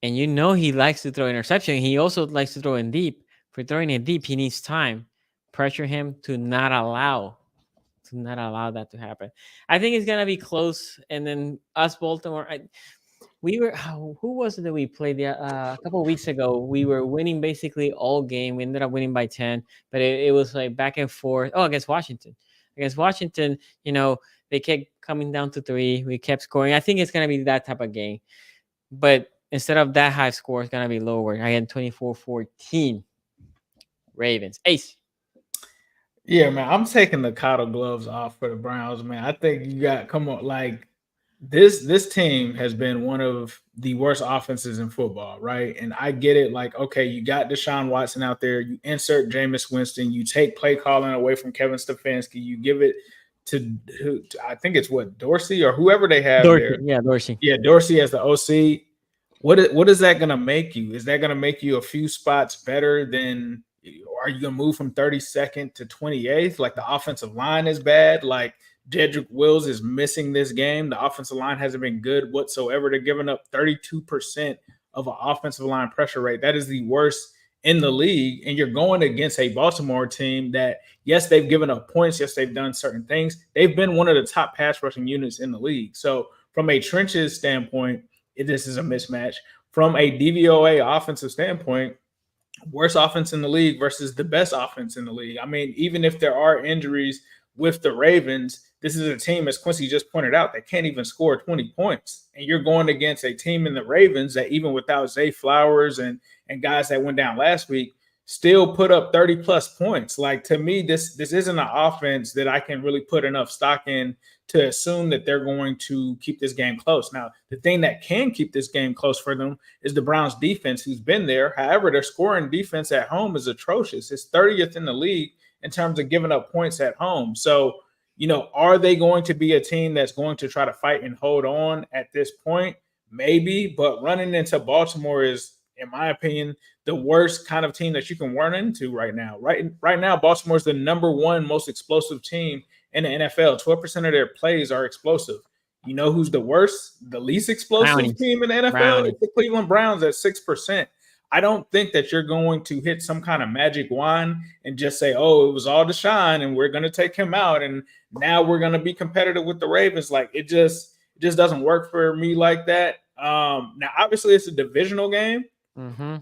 and he likes to throw interception. He also likes to throw in deep. For throwing it deep, he needs time. Pressure him to not allow that to happen. I think it's gonna be close, and then us Baltimore. Who was it that we played a couple of weeks ago? We were winning basically all game. We ended up winning by 10, but it was like back and forth. Oh, against Washington, they kept coming down to 3. We kept scoring. I think it's gonna be that type of game, but instead of that high score, it's gonna be lower. I had 24-14. Ravens. Ace. Yeah, man, I'm taking the cotton gloves off for the Browns, man. I think this team has been one of the worst offenses in football, right? And I get it. Like, okay, you got Deshaun Watson out there. You insert Jameis Winston. You take play calling away from Kevin Stefanski. You give it to I think it's Dorsey or whoever they have there. Yeah, Dorsey. Yeah, Dorsey as the OC. What is that going to make you? Is that going to make you a few spots better than – are you going to move from 32nd to 28th? Like, the offensive line is bad. Like, Jedrick Wills is missing this game. The offensive line hasn't been good whatsoever. They're giving up 32% of an offensive line pressure rate. That is the worst in the league. And you're going against a Baltimore team that, yes, they've given up points. Yes, they've done certain things. They've been one of the top pass rushing units in the league. So from a trenches standpoint, this is a mismatch. From a DVOA offensive standpoint, worst offense in the league versus the best offense in the league. I mean, even if there are injuries with the Ravens, this is a team, as Quincy just pointed out, that can't even score 20 points. And you're going against a team in the Ravens that even without Zay Flowers and guys that went down last week, still put up 30-plus points. Like, to me, this isn't an offense that I can really put enough stock in to assume that they're going to keep this game close. Now, the thing that can keep this game close for them is the Browns defense, who's been there. However, their scoring defense at home is atrocious. It's 30th in the league in terms of giving up points at home. So, are they going to be a team that's going to try to fight and hold on at this point? Maybe, but running into Baltimore is, in my opinion, the worst kind of team that you can run into right now. Right now, Baltimore is the number 1 most explosive team in the NFL. 12% of their plays are explosive. You know who's the worst, the least explosive Brownies. team in the NFL? Brownies. It's the Cleveland Browns at 6%. I don't think that you're going to hit some kind of magic wand and just say, oh, it was all Deshaun and we're going to take him out and now we're going to be competitive with the Ravens. Like it just doesn't work for me like that. Now, obviously, it's a divisional game,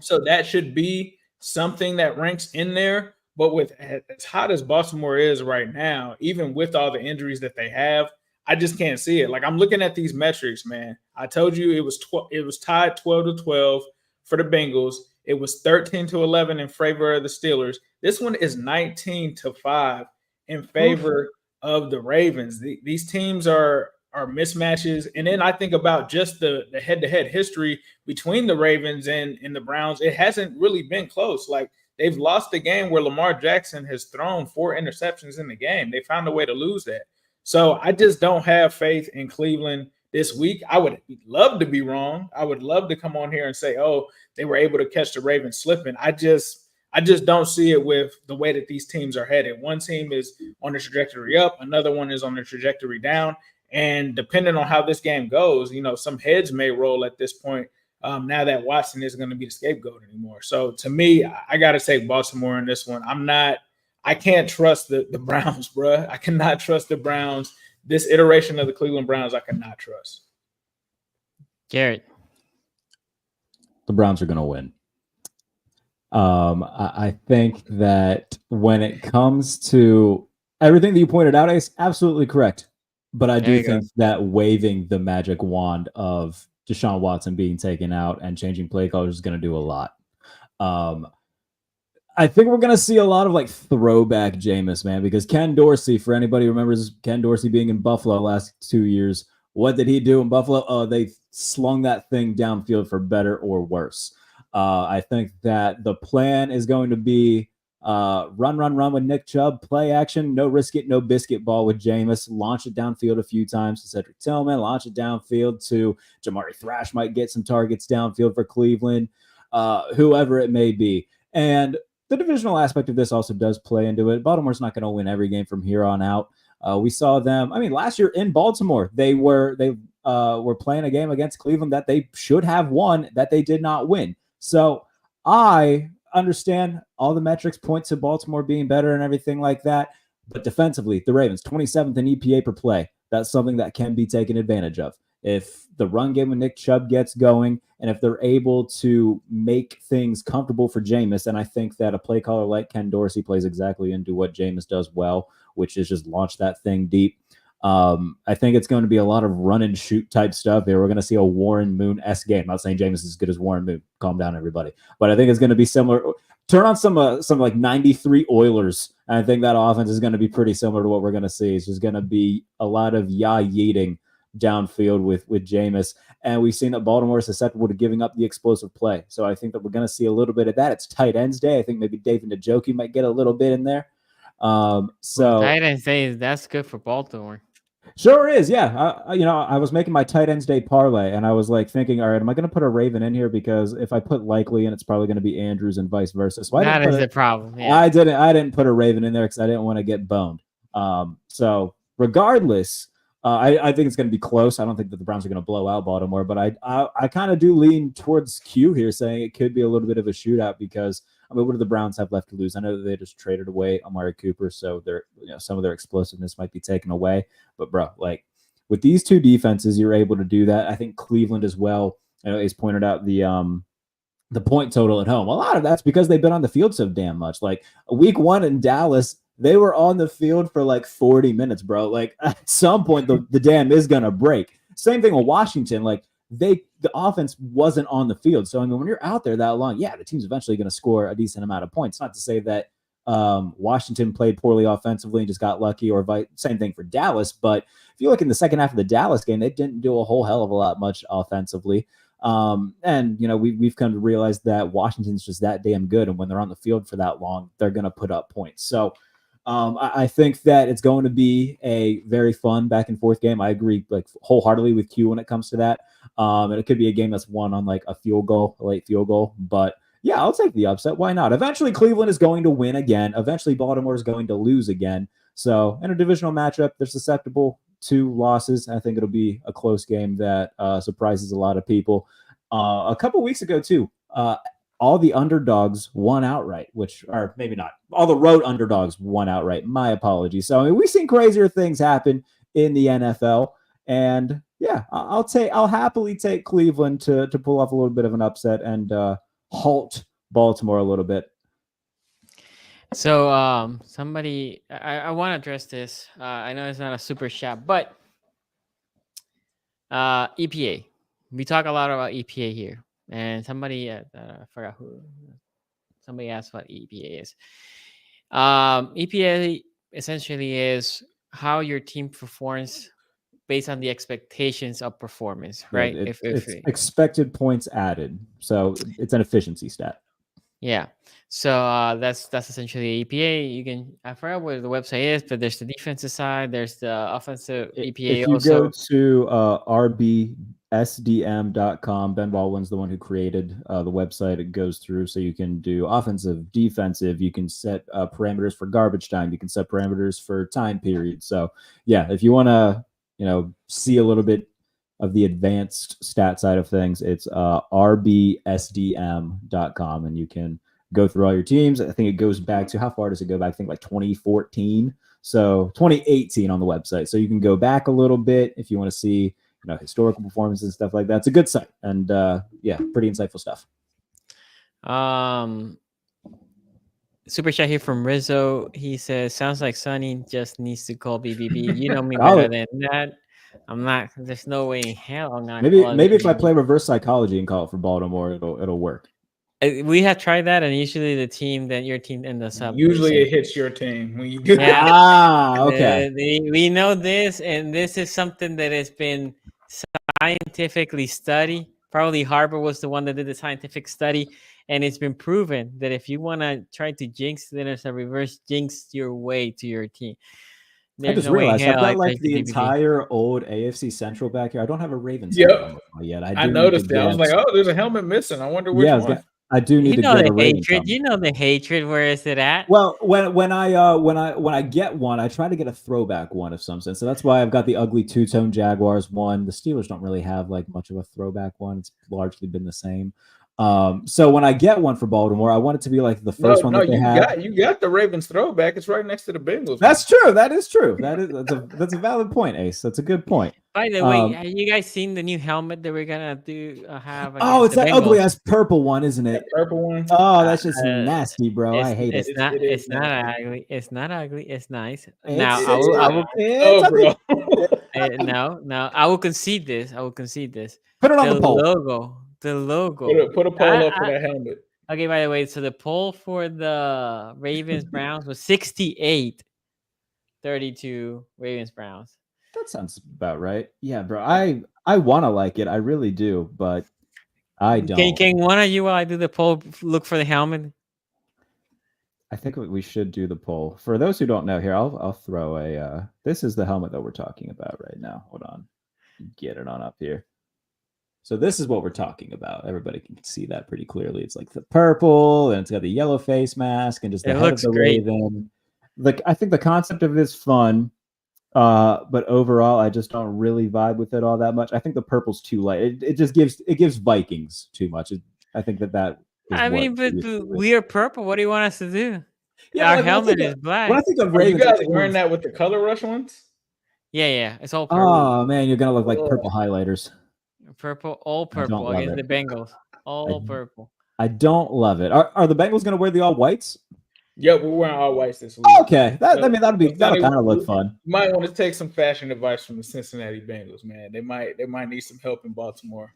so that should be something that ranks in there. But with as hot as Baltimore is right now, even with all the injuries that they have, I just can't see it. Like I'm looking at these metrics, man. I told you it was tied 12-12 for the Bengals. It was 13-11 in favor of the Steelers. This one is 19-5 in favor of the Ravens. These teams are mismatches. And then I think about just the head-to-head history between the Ravens and the Browns. It hasn't really been close. Like they've lost a game where Lamar Jackson has thrown 4 interceptions in the game. They found a way to lose that. So I just don't have faith in Cleveland this week. I would love to be wrong. I would love to come on here and say, oh, they were able to catch the Ravens slipping. I just don't see it with the way that these teams are headed. One team is on the trajectory up. Another one is on the trajectory down. And depending on how this game goes, some heads may roll at this point now that Watson isn't going to be the scapegoat anymore. So to me, I got to take Baltimore in this one. I can't trust the Browns, bro. I cannot trust the Browns. This iteration of the Cleveland Browns, I cannot trust. Garrett. The Browns are going to win. I think that when it comes to everything that you pointed out, Ace, absolutely correct. But I do think that waving the magic wand of Deshaun Watson being taken out and changing play colors is going to do a lot. I think we're going to see a lot of like throwback Jameis, man, because Ken Dorsey, for anybody who remembers Ken Dorsey being in Buffalo last 2 years, what did he do in Buffalo? Oh, they slung that thing downfield for better or worse. I think that the plan is going to be run with Nick Chubb, play action, no risk it, no biscuit ball with Jameis, launch it downfield a few times to Cedric Tillman, launch it downfield to Jamari Thrash, might get some targets downfield for Cleveland, whoever it may be. And the divisional aspect of this also does play into it. Baltimore's not going to win every game from here on out. We saw them, last year in Baltimore, they were playing a game against Cleveland that they should have won, that they did not win. So I understand all the metrics point to Baltimore being better and everything like that. But defensively, the Ravens, 27th in EPA per play. That's something that can be taken advantage of. If the run game with Nick Chubb gets going, and if they're able to make things comfortable for Jameis, and I think that a play caller like Ken Dorsey plays exactly into what Jameis does well, which is just launch that thing deep. I think it's going to be a lot of run and shoot type stuff there. We're going to see a Warren Moon-esque game. I'm not saying Jameis is as good as Warren Moon. Calm down, everybody. But I think it's going to be similar. Turn on some like 93 Oilers. And I think that offense is going to be pretty similar to what we're going to see. It's just going to be a lot of yeeting downfield with Jameis. And we've seen that Baltimore is susceptible to giving up the explosive play. So I think that we're going to see a little bit of that. It's tight ends day. I think maybe David Njoku might get a little bit in there. Tight ends day, that's good for Baltimore. Sure is, yeah. I was making my tight ends day parlay, and I was like thinking, all right, am I going to put a Raven in here? Because if I put likely in, it's probably going to be Andrews and vice versa. So that is the problem. Yeah. I didn't put a Raven in there because I didn't want to get boned. So regardless, I think it's going to be close. I don't think that the Browns are going to blow out Baltimore, but I kind of do lean towards Q here, saying it could be a little bit of a shootout because what do the Browns have left to lose? I know that they just traded away Amari Cooper, so some of their explosiveness might be taken away. But bro, like with these two defenses, you're able to do that. I think Cleveland as well. He's pointed out the point total at home. A lot of that's because they've been on the field so damn much. Like week 1 in Dallas, they were on the field for like 40 minutes, bro. Like at some point, the dam is gonna break. Same thing with Washington. Like the offense wasn't on the field. So, when you're out there that long, yeah, the team's eventually going to score a decent amount of points. Not to say that Washington played poorly offensively and just got lucky, or same thing for Dallas. But if you look in the second half of the Dallas game, they didn't do a whole hell of a lot much offensively. And, we've come to realize that Washington's just that damn good. And when they're on the field for that long, they're going to put up points. So I think that it's going to be a very fun back and forth game. I agree like wholeheartedly with Q when it comes to that. And it could be a game that's won on like a late field goal. But yeah, I'll take the upset. Why not? Eventually, Cleveland is going to win again. Eventually, Baltimore is going to lose again. So in a divisional matchup, they're susceptible. 2 losses. I think it'll be a close game that surprises a lot of people. A couple weeks ago, too, all the underdogs won outright, which are maybe not. All the road underdogs won outright. My apologies. So, I mean, we've seen crazier things happen in the NFL. And, yeah, I'll happily take Cleveland to pull off a little bit of an upset and halt Baltimore a little bit. So somebody, I want to address this. I know it's not a super chat, but EPA. We talk a lot about EPA here, and somebody I forgot who. Somebody asked what EPA is. EPA essentially is how your team performs based on the expectations of performance, right? Yeah, it's expected points added, so it's an efficiency stat. Yeah. So that's essentially EPA. You can, I forgot what the website is, but there's the defensive side, there's the offensive EPA. If you also go to rbsdm.com, Ben Baldwin's the one who created the website. It goes through, so you can do offensive, defensive. You can set parameters for garbage time. You can set parameters for time period. So yeah, if you want to, see a little bit of the advanced stat side of things, it's rbsdm.com, and you can go through all your teams. I think it goes back to, how far does it go back? I think like 2014. So 2018 on the website. So you can go back a little bit if you want to see, historical performances and stuff like that. It's a good site, and yeah, pretty insightful stuff. Super chat here from Rizzo. He says, "Sounds like Sonny just needs to call BBB." You know me better than that. I'm not. There's no way in hell I'm not. Maybe if I play reverse psychology and call it for Baltimore, it'll work. We have tried that, and usually the team that your team ends up. Usually it hits your team when you do that. Okay. We know this, and this is something that has been scientifically studied. Probably Harvard was the one that did the scientific study, and it's been proven that if you want to try to jinx, then there's a reverse jinx your way to your team. I just realized I've got like the entire old AFC Central back here. I don't have a Ravens helmet yet. I noticed that. I was like, oh, there's a helmet missing. I wonder which one. I do need to get a Ravens hatred. You know the hatred. Where is it at? Well, when I get one, I try to get a throwback one of some sense. So that's why I've got the ugly two-tone Jaguars one. The Steelers don't really have like much of a throwback one. It's largely been the same. So when I get one for Baltimore, I want it to be like the first one that they have. You got the Ravens throwback. It's right next to the Bengals. That's true. That is true. That's a valid point, Ace. That's a good point. By the way, have you guys seen the new helmet that we're gonna have? Oh, it's that ugly ass purple one, isn't it? That purple one. Oh, that's just nasty, bro. I hate it. It's not ugly. It's not ugly. It's nice. No, I will concede this. Put it on the poll. The logo. Put a poll up for that helmet. Okay, by the way, so the poll for the Ravens Browns was 68-32 Ravens Browns. That sounds about right. Yeah, bro. I want to like it. I really do, but I don't. Can one of you, while I do the poll, look for the helmet? I think we should do the poll. For those who don't know, here I'll throw a. This is the helmet that we're talking about right now. Hold on, get it on up here. So this is what we're talking about. Everybody can see that pretty clearly. It's like the purple, and it's got the yellow face mask, and just the head of the Raven. I think the concept of it is fun, but overall, I just don't really vibe with it all that much. I think the purple's too light. It just gives Vikings too much. I think that. I mean, but we are purple. What do you want us to do? Yeah, our helmet is black. When I think of Ravens, you guys wearing that with the color rush ones? Yeah, it's all purple. Oh man, you're gonna look like purple highlighters. Purple, all purple against the Bengals. All purple. I don't love it. Are the Bengals going to wear the all whites? Yeah, we're wearing all whites this week. Okay, that'll kind of look fun. You might want to take some fashion advice from the Cincinnati Bengals, man. They might need some help in Baltimore.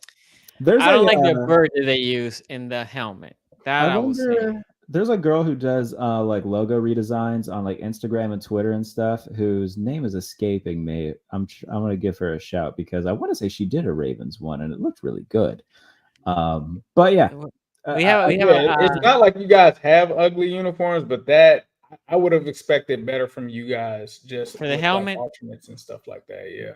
I don't like the bird that they use in the helmet. I wonder. There's a girl who does like logo redesigns on like Instagram and Twitter and stuff, whose name is escaping me. I'm gonna give her a shout because I want to say she did a Ravens one and it looked really good. But yeah, it's not like you guys have ugly uniforms, but that I would have expected better from you guys just for the helmet, like alternates and stuff like that. Yeah.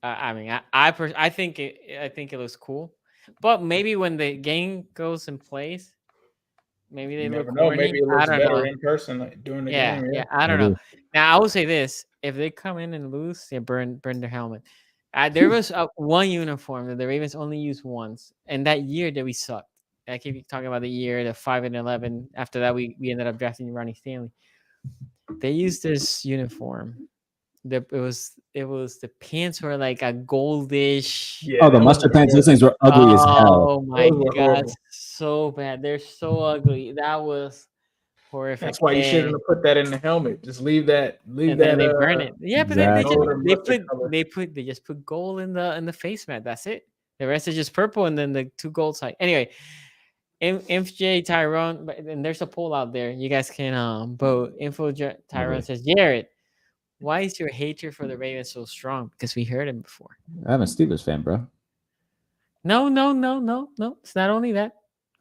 I mean, I think it looks cool. But maybe when the game goes in place, Maybe they You look never know. corny. Maybe it I looks don't better know. in person like, during the Yeah, game. yeah, I don't know. Now I will say this: if they come in and lose, they burn their helmet. There was one uniform that the Ravens only used once, and that year that we sucked. I keep talking about the year, the 5-11. After that, we ended up drafting Ronnie Stanley. They used this uniform. It was the pants were like a goldish. Yeah, Oh, the that was mustard pants. Those horrible. things were ugly as hell. Oh my Those were god, horrible. so bad. They're so ugly. That was horrific. That's why you shouldn't have put that in the helmet. Just leave that. And then they burn it. Yeah, but Exactly. they just put gold in the face mat. That's it. The rest is just purple, and then the 2 gold side. Anyway, MJ Tyrone, and there's a poll out there. You guys can vote. Tyrone says, Jared, why is your hatred for the Ravens so strong? Because we heard him before. I'm a Steelers fan, bro. No. It's not only that.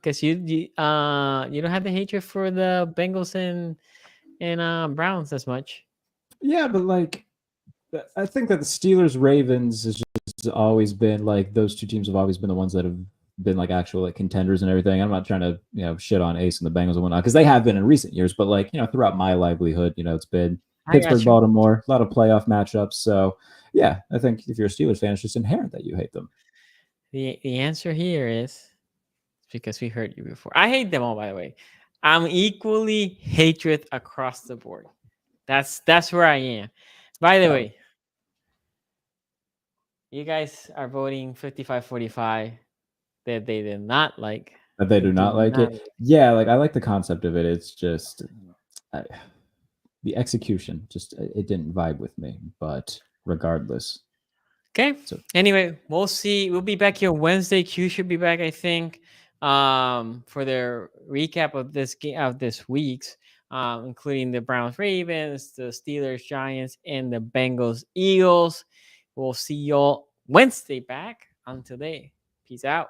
Because you don't have the hatred for the Bengals and Browns as much. Yeah, but like, I think that the Steelers Ravens has just always been like those two teams have always been the ones that have been like actual like contenders and everything. I'm not trying to shit on Ace and the Bengals and whatnot because they have been in recent years, but like throughout my livelihood, it's been Pittsburgh, Baltimore, a lot of playoff matchups. So yeah, I think if you're a Steelers fan, it's just inherent that you hate them. The answer here is because we heard you before. I hate them all, by the way. I'm equally hatred across the board. That's where I am. By the way, you guys are voting 55-45 that they did not like. That they do not like it. Yeah, like I like the concept of it. It's just the execution. Just it didn't vibe with me. But regardless. Okay. So anyway, we'll see. We'll be back here Wednesday. Q should be back, I think, for their recap of this game of this week's, including the Browns, Ravens, the Steelers, Giants, and the Bengals, Eagles. We'll see y'all Wednesday back. Until then, peace out.